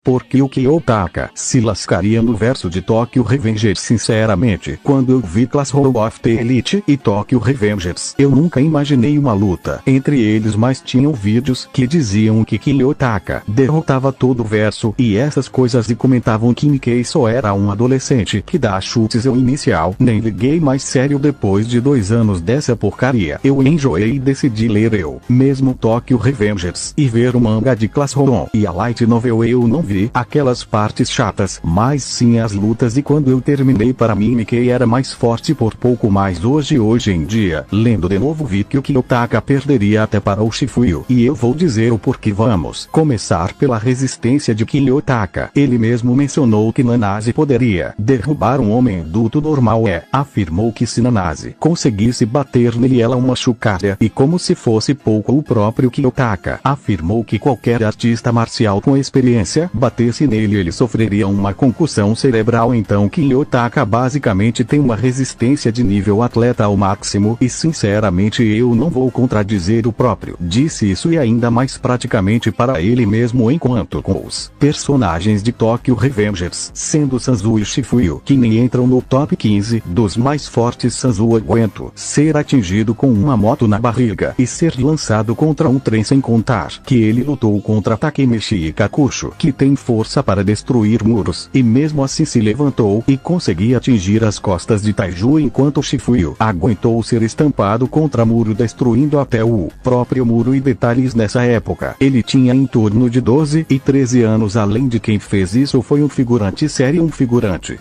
Porque o Kiyotaka se lascaria no verso de Tokyo Revengers. Sinceramente, quando eu vi Classroom of the Elite e Tokyo Revengers, eu nunca imaginei uma luta entre eles, mas tinham vídeos que diziam que Kiyotaka derrotava todo o verso e essas coisas, e comentavam que Nikkei só era um adolescente que dá chutes. Eu inicial nem liguei mais sério. Depois de 2 anos dessa porcaria, eu enjoei e decidi ler eu mesmo Tokyo Revengers e ver o manga de Classroom e a light novel. Eu não vi aquelas partes chatas, mas sim as lutas, e quando eu terminei, para mim Nikkei era mais forte por pouco. Mais hoje em dia, lendo de novo, vi que o Kiyotaka perderia até para o Shifuyu, e eu vou dizer o porquê. Vamos começar pela resistência de Kiyotaka. Ele mesmo mencionou que Nanase poderia derrubar um homem adulto normal. Afirmou que se Nanase conseguisse bater nele, ela o machucaria, e como se fosse pouco, o próprio Kiyotaka afirmou que qualquer artista marcial com experiência batesse nele, ele sofreria uma concussão cerebral. Então Kiyotaka basicamente tem uma resistência de nível atleta ao máximo, e sinceramente eu não vou contradizer, o próprio disse isso, e ainda mais praticamente para ele mesmo. Enquanto com os personagens de Tokyo Revengers, sendo Sanzu e Shifuyu, que nem entram no top 15 dos mais fortes, Sanzu aguentou ser atingido com uma moto na barriga e ser lançado contra um trem, sem contar que ele lutou contra Takemichi e Kakusho, que tem força para destruir muros, e mesmo assim se levantou e conseguia atingir as costas de Taiju, enquanto Shifuyu aguentou ser estampado contra muro, destruindo até o próprio muro. E detalhes, nessa época ele tinha em torno de 12 e 13 anos, além de quem fez isso foi um figurante sério,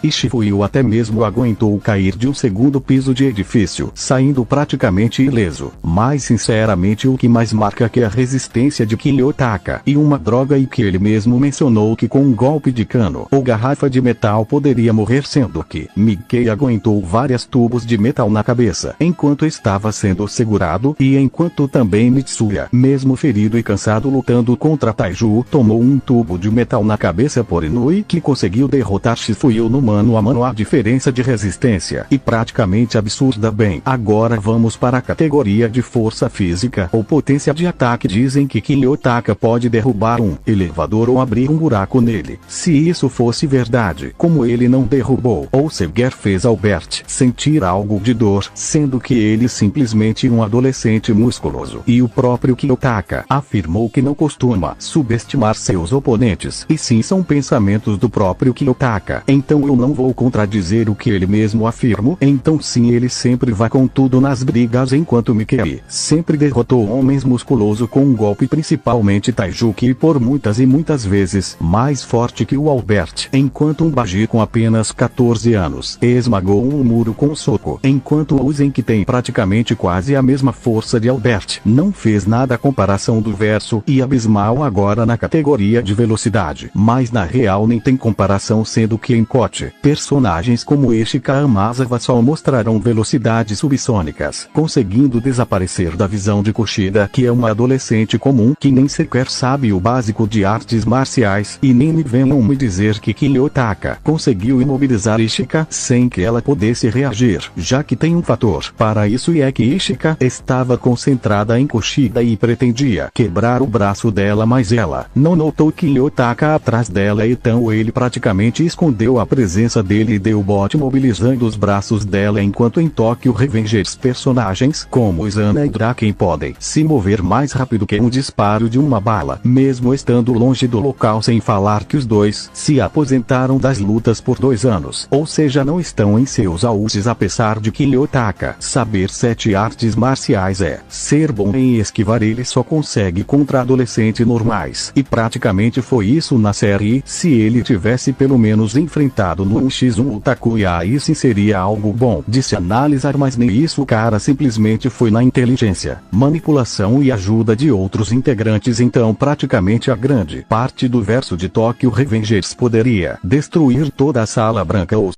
e Shifuyu até mesmo aguentou cair de um 2º piso de edifício, saindo praticamente ileso. Mas sinceramente o que mais marca que a resistência de Kiyotaka, e uma droga, e que ele mesmo mencionou que com um golpe de cano ou garrafa de metal poderia morrer, sendo que Nikkei aguentou várias tubos de metal na cabeça enquanto estava sendo segurado, e enquanto também Mitsuya, mesmo ferido e cansado lutando contra Taiju, tomou um tubo de metal na cabeça por Inui, que conseguiu derrotar Shifuyu no mano a mano. A diferença de resistência e praticamente absurda. Bem, agora vamos para a categoria de força física ou potência de ataque. Dizem que Kiyotaka pode derrubar um elevador ou abrir um buraco nele. Se isso fosse verdade, como ele não derrubou ou sequer fez Albert sentir algo de dor, sendo que ele simplesmente um adolescente musculoso? E o próprio Kiyotaka afirmou que não costuma subestimar seus oponentes, e sim são pensamentos do próprio Kiyotaka. Então eu não vou contradizer o que ele mesmo afirmou. Então sim, ele sempre vai com tudo nas brigas, enquanto Nikkei sempre derrotou homens musculosos com um golpe, principalmente Taiju, que por muitas e muitas vezes mais forte que o Albert, enquanto um Baji com apenas 14 anos esmagou um muro com um soco, enquanto o Uzen, que tem praticamente quase a mesma força de Albert, não fez nada. A comparação do verso e abismal agora na categoria de velocidade, mas na real nem tem comparação, sendo que em Kote, personagens como Ishika Amazawa só mostrarão velocidades subsônicas, conseguindo desaparecer da visão de Kushida, que é uma adolescente comum que nem sequer sabe o básico de artes marciais. E nem me venham me dizer que Kiyotaka conseguiu imobilizar Ishika sem que ela pudesse reagir, já que tem um fator para isso, e é que Ishika estava concentrada em Kushida e pretendia quebrar o braço dela, mas ela não notou Kiyotaka atrás dela, então ele praticamente escondeu a presença dele e deu bote mobilizando os braços dela. Enquanto em Tokyo Revengers, personagens como Izana e Draken podem se mover mais rápido que um disparo de uma bala, mesmo estando longe do local, sem falar que os dois se aposentaram das lutas por 2 anos, ou seja, não estão em seus auges. Apesar de Kiyotaka saber 7 artes marciais, ser bom em esquivar, ele só consegue contra adolescentes normais, e praticamente foi isso na série. Se ele tivesse pelo menos enfrentado no 1x1 o Takuya, aí sim seria algo bom de se analisar, mas nem isso. O cara simplesmente foi na inteligência, manipulação e ajuda de outros integrantes. Então praticamente a grande parte do verso de Tokyo Revengers poderia destruir toda a Sala Branca ou